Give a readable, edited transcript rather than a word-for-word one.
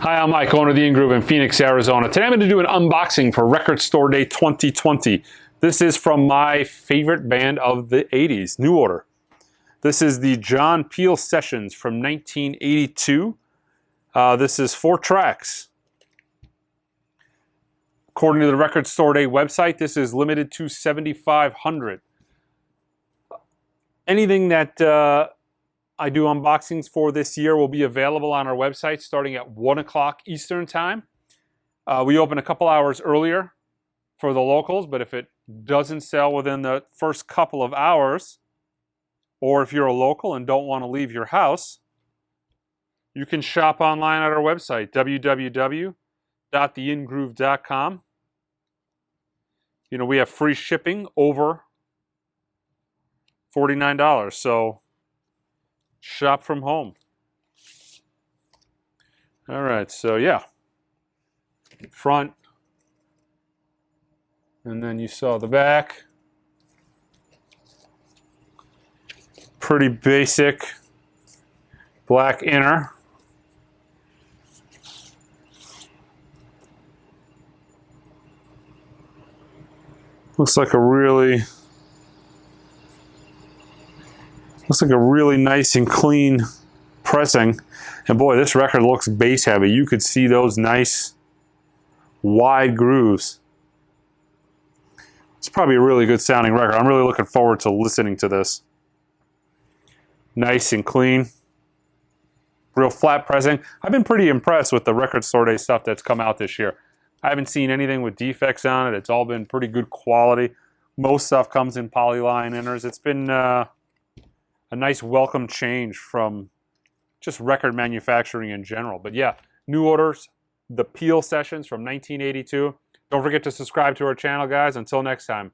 Hi, I'm Mike, owner of the In-Groove in Phoenix, Arizona. Today I'm going to do an unboxing for Record Store Day 2020. This is from my favorite band of the 80s, New Order. This is the John Peel Sessions from 1982. This is 4 tracks. According to the Record Store Day website, this is limited to 7,500. Anything that I do unboxings for this year will be available on our website starting at 1 o'clock Eastern Time. We open a couple hours earlier for the locals, but if it doesn't sell within the first couple of hours, or if you're a local and don't want to leave your house, you can shop online at our website, www.theingroove.com. You know, we have free shipping over $49, so shop from home. All right, so yeah, front, and then you saw the back. Pretty basic black inner. Looks like a really nice and clean pressing. And boy, this record looks bass heavy. You could see those nice wide grooves. It's probably a really good sounding record. I'm really looking forward to listening to this. Nice and clean. Real flat pressing. I've been pretty impressed with the Record Store Day stuff that's come out this year. I haven't seen anything with defects on it. It's all been pretty good quality. Most stuff comes in polyline inners. It's been a nice welcome change from just record manufacturing in general. But yeah, New Order's the Peel Sessions from 1982. Don't forget to subscribe to our channel, guys. Until next time.